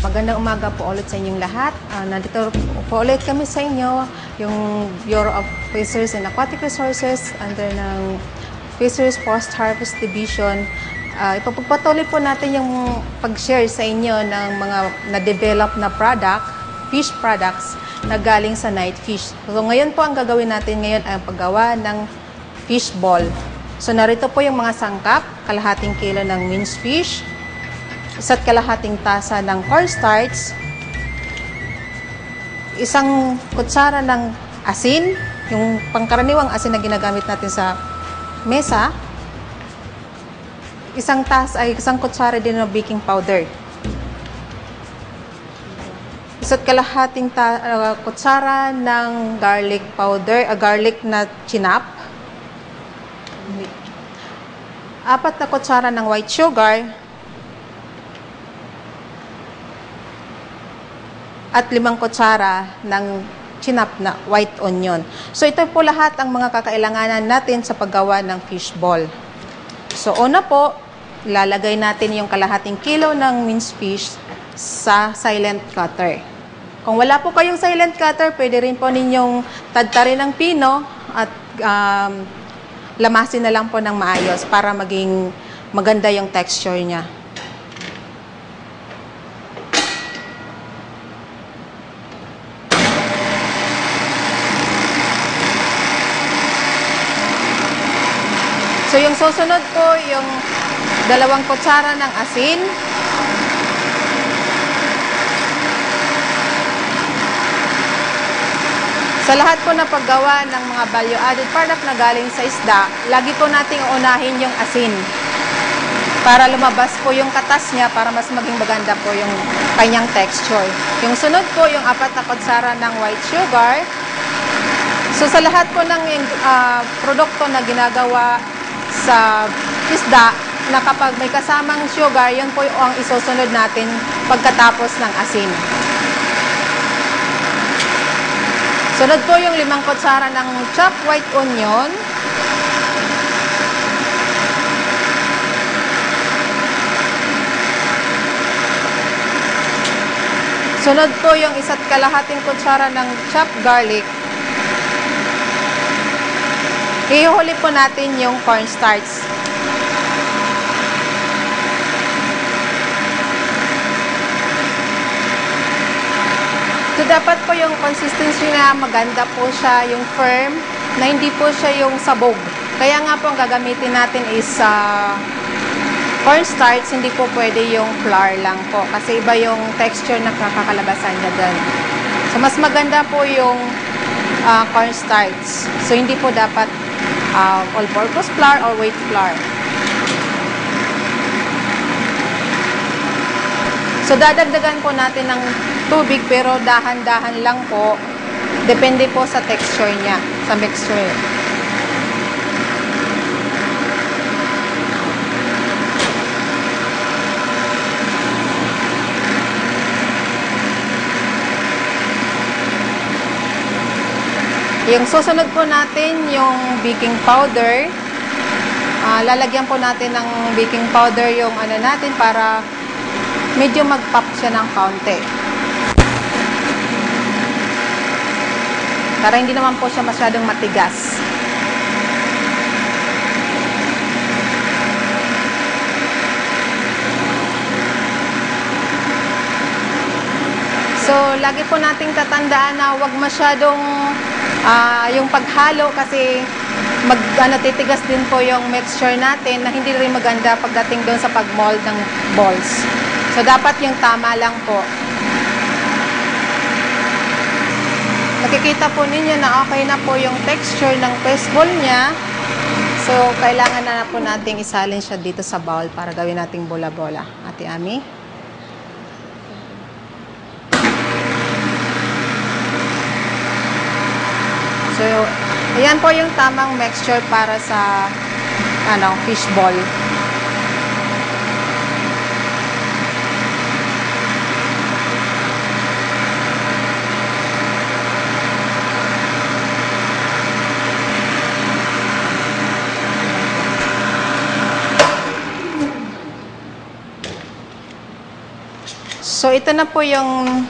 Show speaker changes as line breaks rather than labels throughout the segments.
Magandang umaga po ulit sa inyong lahat. Nandito po ulit kami sa inyo, yung Bureau of Fisheries and Aquatic Resources under ng Fisheries Post-Harvest Division. Ipapagpatuloy po natin yung pag-share sa inyo ng mga na-develop na fish products na galing sa night fish. So ngayon po ang gagawin natin ngayon ay paggawa ng fish ball. So narito po yung mga sangkap, kalahating kilo ng minced fish, isa't kalahating tasa ng cornstarch, isang kutsara ng asin, yung pangkaraniwang asin na ginagamit natin sa mesa, isang kutsara din ng baking powder, isa't kalahating kutsara ng garlic powder, garlic na chinap, 4 na kutsara ng white sugar, at 5 kutsara ng chinap na white onion. So ito po lahat ang mga kakailanganan natin sa paggawa ng fish ball. So una po, lalagay natin yung kalahating kilo ng minced fish sa silent cutter. Kung wala po kayong silent cutter, pwede rin po ninyong tadtarin ng pino at lamasin na lang po ng maayos para maging maganda yung texture niya. So yung susunod po, yung 2 kutsara ng asin, sa lahat po na paggawa ng mga value-added product na galing sa isda, lagi po nating uunahin yung asin para lumabas po yung katas niya para mas maging maganda po yung kanyang texture. Yung sunod po, yung 4 na kutsara ng white sugar. So sa lahat po ng produkto na ginagawa sa isda na kapag may kasamang sugar, yun po ang isusunod natin pagkatapos ng asin. Sunod po yung 5 kutsara ng chopped white onion. Sunod po yung 1 kalahating kutsara ng chopped garlic. Ihuli po natin yung cornstarch. So, dapat po yung consistency na maganda po siya, yung firm, na hindi po siya yung sabog. Kaya nga po ang gagamitin natin is cornstarch, hindi po pwede yung flour lang po. Kasi iba yung texture na kakalabasan niya dyan. So, mas maganda po yung cornstarch. So, hindi po dapat all-purpose flour or wheat flour. So, dadagdagan po natin ng tubig pero dahan-dahan lang po. Depende po sa texture niya, sa mixture. Yung susunod po natin, yung baking powder. Lalagyan po natin ng baking powder yung natin para medyo mag-pop siya ng kaunti. Para hindi naman po siya masyadong matigas. So, lagi po nating tatandaan na huwag masyadong yung paghalo kasi titigas din po yung mixture natin na hindi rin maganda pagdating doon sa pag-mold ng balls. So, dapat yung tama lang po. Nakikita po ninyo na okay na po yung texture ng fish ball niya. So, kailangan na po nating isalin siya dito sa bowl para gawin nating bola-bola. Ate Ami. So, ayan po yung tamang mixture para sa fish ball. So, ito na po yung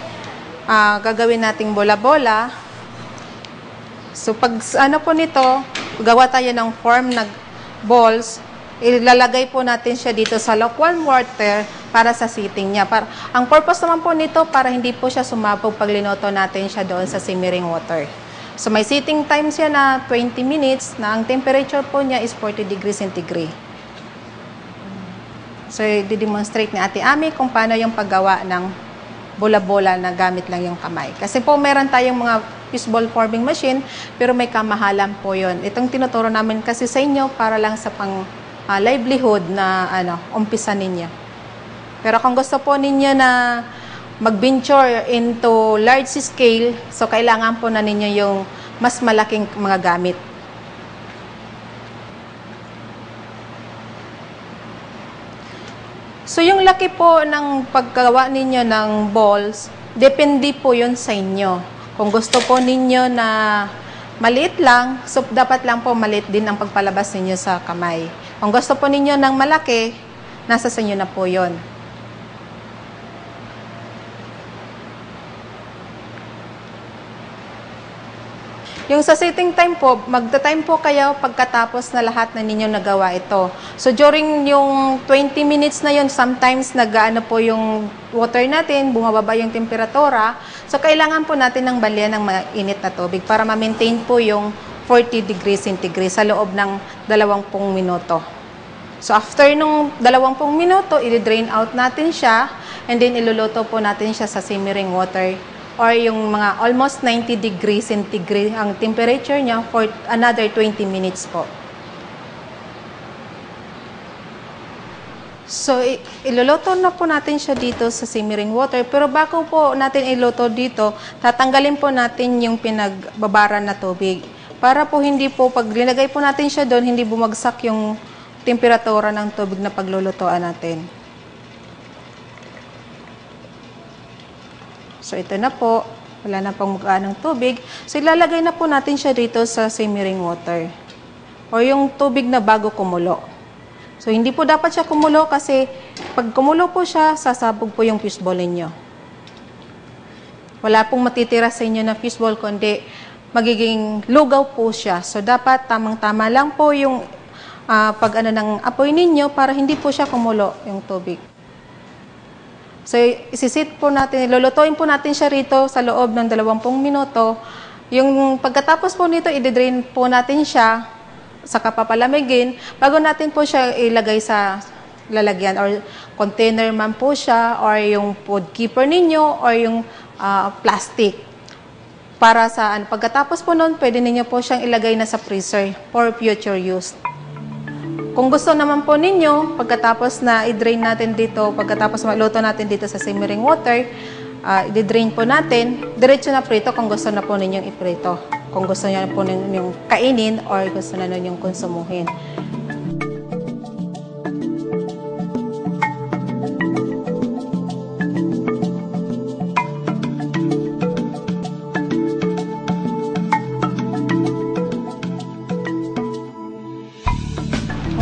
gagawin nating bola-bola. So, pag ano po nito, gawa tayo ng form na balls, ilalagay po natin siya dito sa lukewarm water para sa sitting niya. Ang purpose naman po nito, para hindi po siya sumabog pag linoto natin siya doon sa simmering water. So, may sitting time siya na 20 minutes na ang temperature po niya is 40 degrees centigrade. So, i-demonstrate ni Ate Ami kung paano yung paggawa ng bola-bola na gamit lang yung kamay. Kasi po, meron tayong mga fishball forming machine, pero may kamahalan po yun. Itong tinuturo namin kasi sa inyo para lang sa pang livelihood na umpisa ninyo. Pero kung gusto po ninyo na mag-venture into large scale, so kailangan po na ninyo yung mas malaking mga gamit. So, yung laki po ng paggawa ninyo ng balls, depende po yun sa inyo. Kung gusto po ninyo na maliit lang, so dapat lang po maliit din ang pagpalabas ninyo sa kamay. Kung gusto po ninyo ng malaki, nasa sa inyo na po yun. Yung sa sitting time po, magta-time po kayo pagkatapos na lahat na ninyo nagawa ito. So, during yung 20 minutes na yun, sometimes nag-ano po yung water natin, bumababa yung temperatura. So, kailangan po natin ng balya ng mainit na tubig para ma-maintain po yung 40 degrees centigrade sa loob ng 20 minuto. So, after nung 20 minuto, i-drain out natin siya and then iluluto po natin siya sa simmering water or yung mga almost 90 degrees centigrade ang temperature niya for another 20 minutes po. So, iluluto na po natin siya dito sa simmering water. Pero bago po natin iluto dito, tatanggalin po natin yung pinagbabaran na tubig. Para po hindi po, pag linagay po natin siya doon, hindi bumagsak yung temperatura ng tubig na paglulutoan natin. So, ito na po. Wala na pang mag-aanong tubig. So, ilalagay na po natin siya dito sa simmering water. O yung tubig na bago kumulo. So, hindi po dapat siya kumulo kasi pag kumulo po siya, sasabog po yung fishball ninyo. Wala pong matitira sa inyo na fishball, kundi magiging lugaw po siya. So, dapat tamang-tama lang po yung pag-ano ng apoy ninyo para hindi po siya kumulo yung tubig. So, isisit po natin, lulutuin po natin siya rito sa loob ng 20 minuto. Yung pagkatapos po nito, i-drain po natin siya, saka papalamigin, bago natin po siya ilagay sa lalagyan or container man po siya, or yung food keeper ninyo, or yung plastic. Para sa pagkatapos po nun, pwede ninyo po siyang ilagay na sa freezer for future use. Kung gusto naman po ninyo, pagkatapos na i-drain natin dito, pagkatapos maluto natin dito sa simmering water, i-drain po natin, diretso na prito kung gusto na po ninyong iprito. Kung gusto niyo po ninyong kainin or gusto na ninyong konsumuhin.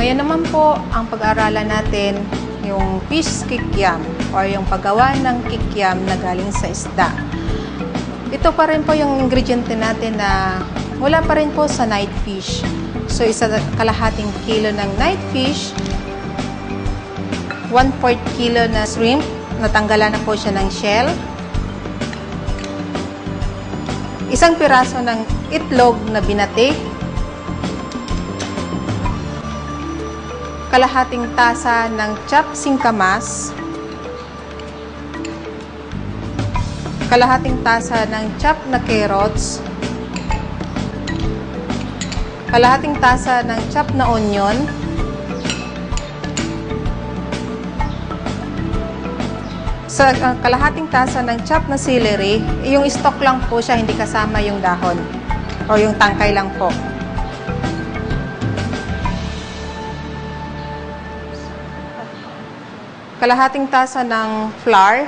Ngayon naman po, ang pag-aaralan natin yung fish kikiam or yung paggawa ng kikiam na galing sa isda. Ito pa rin po yung ingredient natin na wala pa rin po sa night fish. So, kalahating kilo ng night fish, 1/4 kilo na shrimp, natanggalan na po siya ng shell, isang piraso ng itlog na binati, kalahating tasa ng chopped singkamas, kalahating tasa ng chopped na carrots, kalahating tasa ng chopped na onion, sa kalahating tasa ng chopped na celery. Yung stock lang po siya, hindi kasama yung dahon o yung tangkay lang po. Kalahating tasa ng flour,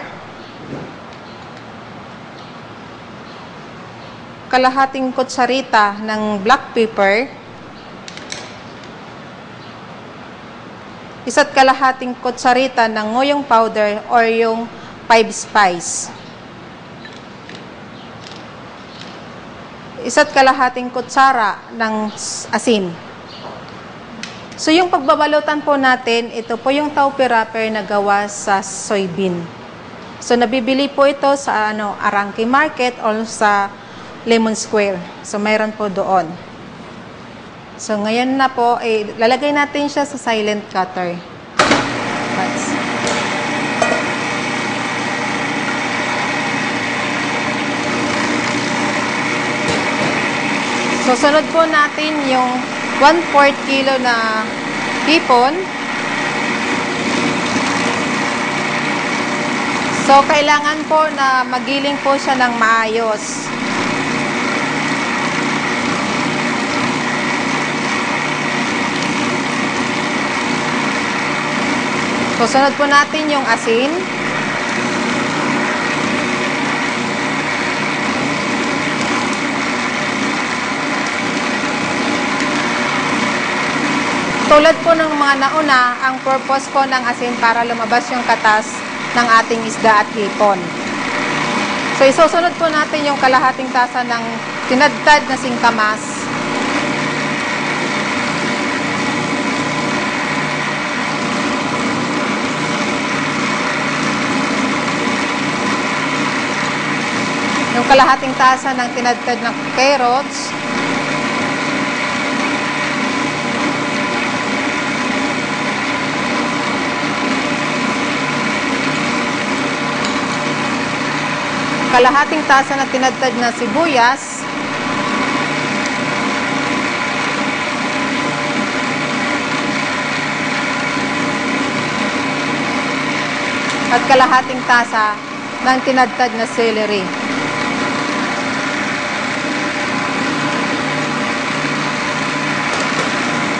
kalahating kutsarita ng black pepper, isa't kalahating kutsarita ng ngoyong powder or yung 5 spice. Isa't kalahating kutsara ng asin. So yung pagbabalutan po natin, ito po yung taupe wrapper na gawa sa soybean. So nabibili po ito sa Arangke Market or sa Lemon Square. So mayroon po doon. So ngayon na po, lalagay natin siya sa silent cutter. So sunod po natin yung 1/4 kilo na hipon. So, kailangan po na magiling po siya ng maayos. So, sunod po natin yung asin. Tulad po ng mga nauna, ang purpose po ng asin para lumabas yung katas ng ating isda at hipon. So, isusunod po natin yung kalahating tasa ng tinadtad na singkamas. Yung kalahating tasa ng tinadtad na carrots. Kalahating tasa na tinadtad na sibuyas. At kalahating tasa ng tinadtad na celery.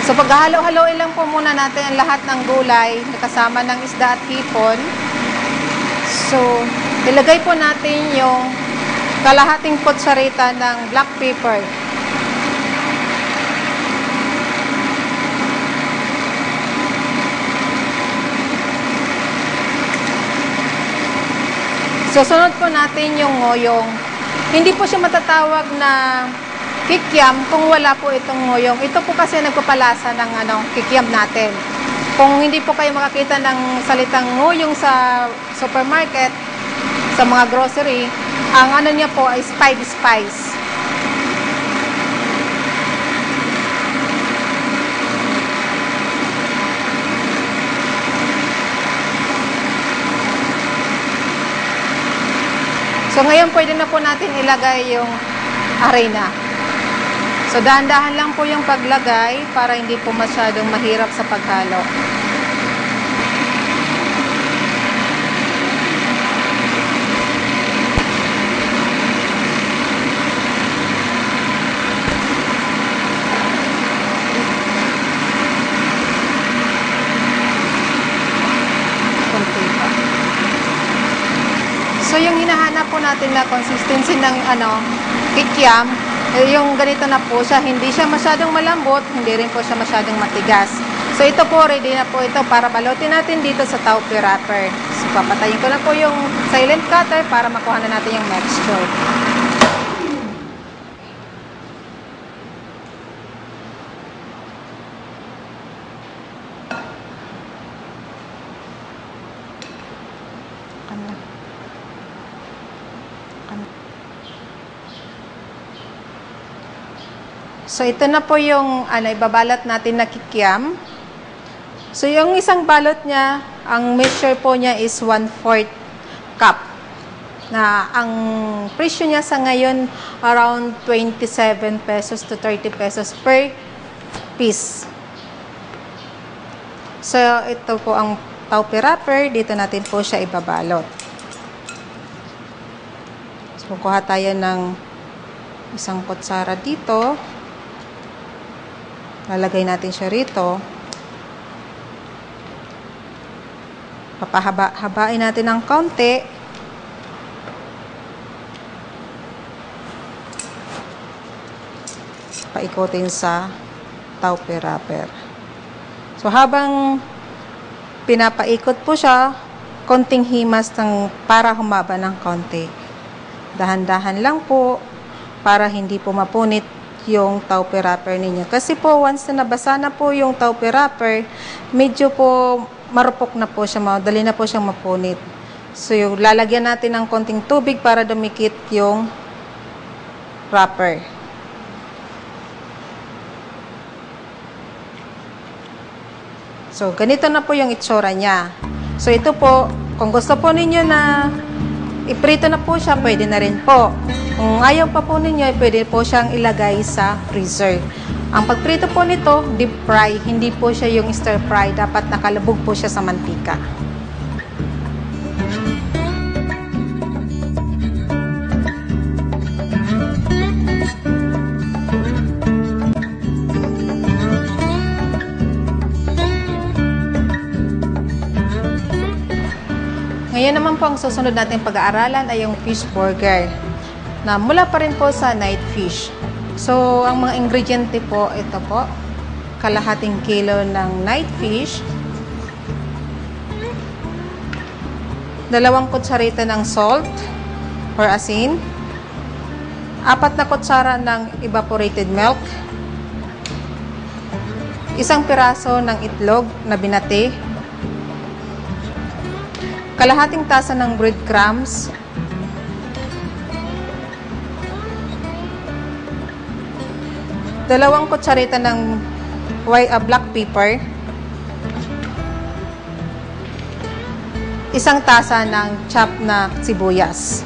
So paghalo-haloin lang po muna natin ang lahat ng gulay na kasama ng isda at hipon. So, ilagay po natin yung kalahating kutsarita ng black pepper. Susunod po natin yung ngoyong. Hindi po siya matatawag na kikiam kung wala po itong ngoyong. Ito po kasi nagpapalasa ng kikiam natin. Kung hindi po kayo makakita ng salitang ngoyong sa supermarket, sa mga grocery, ang niya po ay 5 spice. So ngayon pwede na po natin ilagay yung harina. So dahan-dahan lang po yung paglagay para hindi po masyadong mahirap sa paghalo. So yung hinahanap po natin na consistency ng kikiam, yung ganito na po siya, hindi siya masyadong malambot, hindi rin po siya masyadong matigas. So ito po, ready na po ito para balutin natin dito sa taupe wrapper. So papatayin ko na po yung silent cutter para makuha na natin yung mixture. So, ito na po yung ibabalot natin na kikiam. So, yung isang balot niya, ang measure po niya is 1/4 cup. Na ang presyo niya sa ngayon, around 27 pesos to 30 pesos per piece. So, ito po ang taupe wrapper. Dito natin po siya ibabalot. So, kuha tayo ng isang kutsara dito. Lalagay natin siya rito. Habain natin ng kaunti. Paikutin sa taupe wrapper. So, habang pinapaikot po siya, konting himas para humaba ng konti. Dahan-dahan lang po para hindi po mapunit yung taupe wrapper ninyo. Kasi po, once na nabasa na po yung taupe wrapper, medyo po marupok na po siya, madali na po siyang mapunit. So, yung lalagyan natin ng konting tubig para dumikit yung wrapper. So, ganito na po yung itsura niya. So, ito po, kung gusto po ninyo na iprito na po siya, pwede na rin po. Kung ayaw pa po ninyo, pwede po siyang ilagay sa freezer. Ang pagprito po nito, deep fry, hindi po siya yung stir fry. Dapat nakalubog po siya sa mantika. Ngayon naman po ang susunod natin pag-aaralan ay yung fish burger na mula pa rin po sa night fish. So, ang mga ingrediente po, ito po, kalahating kilo ng night fish, 2 kutsarita ng salt or asin, 4 na kutsara ng evaporated milk, 1 piraso ng itlog na binati, kalahating tasa ng breadcrumbs, 2 kutsarita ng black pepper, 1 tasa ng chopped na sibuyas.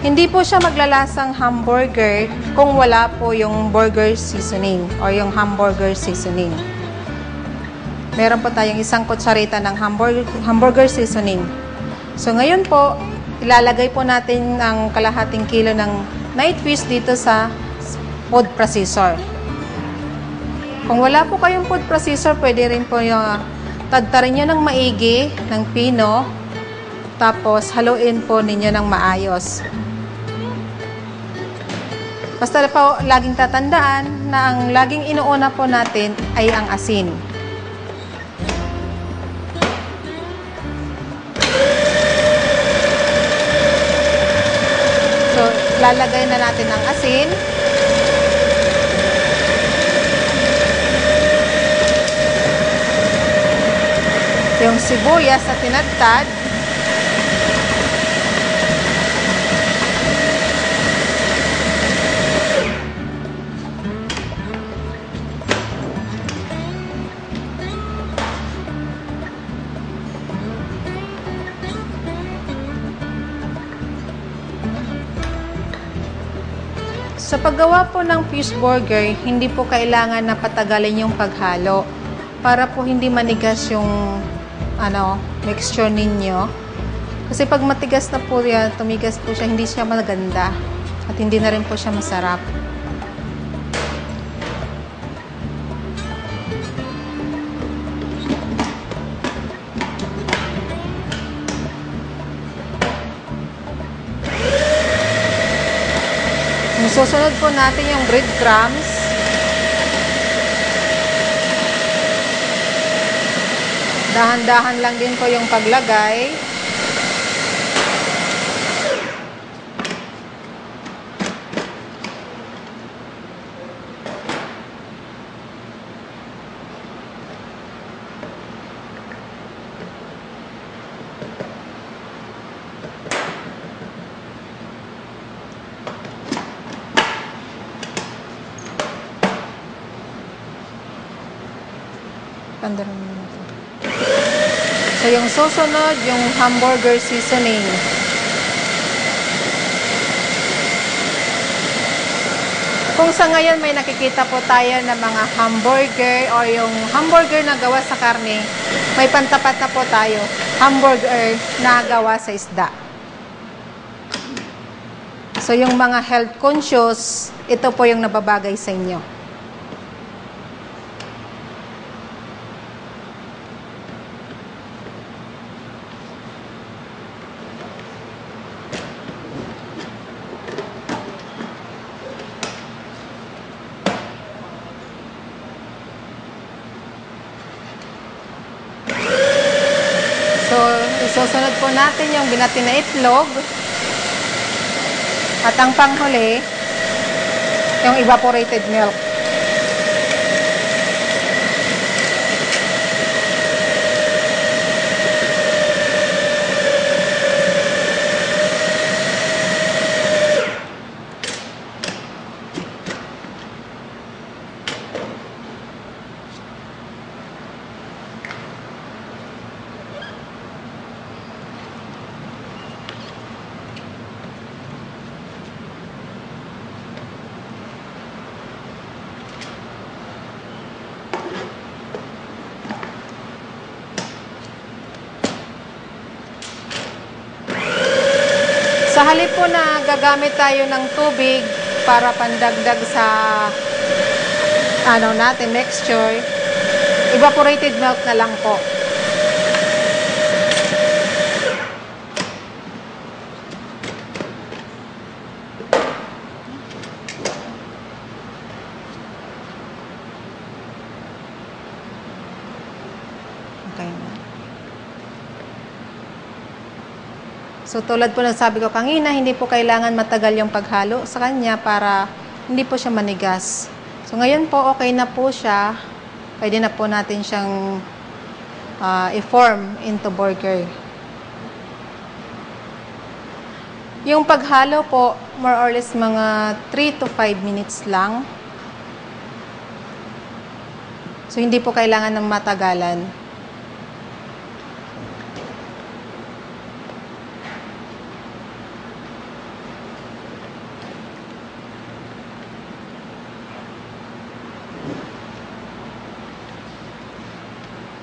Hindi po siya maglalasang hamburger kung wala po yung burger seasoning o yung hamburger seasoning. Meron po tayong 1 kutsarita ng hamburger seasoning. So, ngayon po, ilalagay po natin ang kalahating kilo ng night fish dito sa food processor. Kung wala po kayong food processor, pwede rin po yung tadtarin nyo ng maigi, ng pino, tapos haluin po ninyo ng maayos. Basta po, laging tatandaan na ang laging inuuna po natin ay ang asin. So, lalagay na natin ang asin. Yung sibuyas na tinadtad. Sa paggawa po ng fish burger, hindi po kailangan na patagalin yung paghalo para po hindi manigas yung mixture ninyo. Kasi pag matigas na po yan, tumigas po siya, hindi siya maganda at hindi na rin po siya masarap. Susunod po natin yung breadcrumbs. Dahan-dahan lang din po yung paglagay. So, yung susunod, yung hamburger seasoning. Kung sa ngayon may nakikita po tayo na mga hamburger o yung hamburger na gawa sa karne, may pantapat na po tayo, hamburger na gawa sa isda. So, yung mga health conscious, ito po yung nababagay sa inyo. Susunod po natin yung binati na itlog. At ang panghuli, yung evaporated milk. Sa halip po na gagamit tayo ng tubig para pandagdag sa natin mixture, evaporated milk na lang po. Okay. So, tulad po ng sabi ko kanina, hindi po kailangan matagal yung paghalo sa kanya para hindi po siya manigas. So, ngayon po, okay na po siya. Pwede na po natin siyang i-form into burger. Yung paghalo po, more or less mga 3 to 5 minutes lang. So, hindi po kailangan ng matagalan.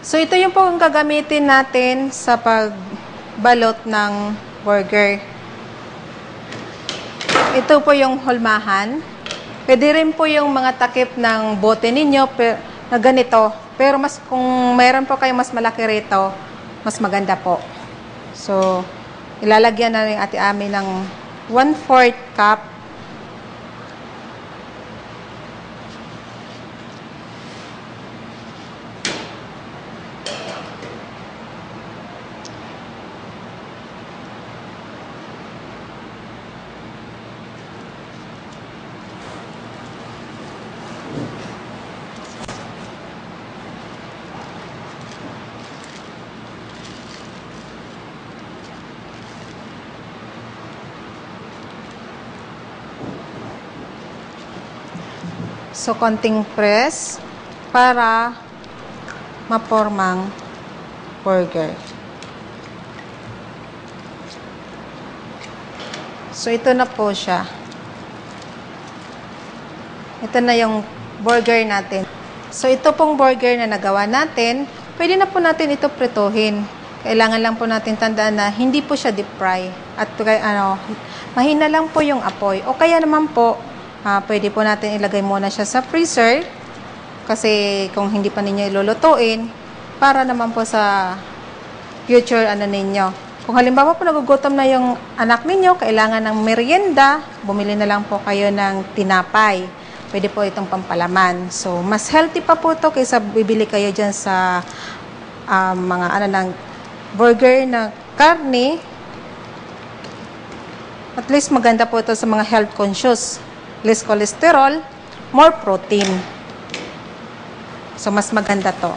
So, ito yung po ang gagamitin natin sa pagbalot ng burger. Ito po yung hulmahan. Pwede rin po yung mga takip ng bote ninyo na ganito. Pero kung mayroon po kayong mas malaki rito, mas maganda po. So, ilalagyan na rin Ate Ami ng 1/4 cup. So, konting press para mapormang burger. So, ito na po siya. Ito na yung burger natin. So, ito pong burger na nagawa natin, pwede na po natin ito prituhin. Kailangan lang po natin tandaan na hindi po siya deep fry. At mahina lang po yung apoy. O kaya naman po, pwede po natin ilagay muna siya sa freezer kasi kung hindi pa ninyo ilulutuin para naman po sa future ninyo. Kung halimbawa po nagugutom na yung anak ninyo, kailangan ng merienda, bumili na lang po kayo ng tinapay. Pwede po itong pampalaman. So, mas healthy pa po ito kaysa bibili kayo dyan sa mga ng burger na karne. At least maganda po ito sa mga health conscious. Less cholesterol, more protein. So, mas maganda to.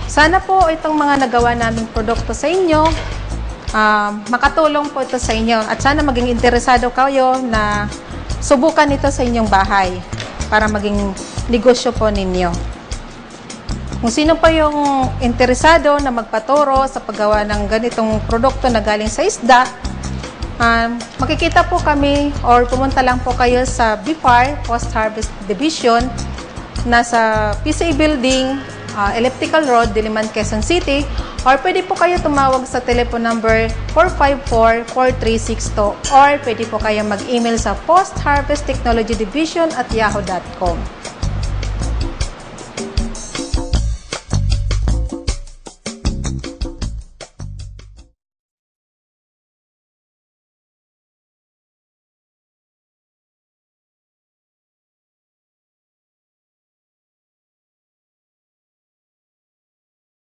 Sana po itong mga nagawa naming produkto sa inyo, makatulong po ito sa inyo. At sana maging interesado kayo na subukan ito sa inyong bahay para maging negosyo po ninyo. Kung sino pa yung interesado na magpaturo sa paggawa ng ganitong produkto na galing sa isda, makikita po kami or pumunta lang po kayo sa BFAR, Post-Harvest Division, nasa PCA Building, Elliptical Road, Diliman, Quezon City, or pwede po kayo tumawag sa telephone number 454-4362 or pwede po kayo mag-email sa postharvesttechnologydivision@yahoo.com.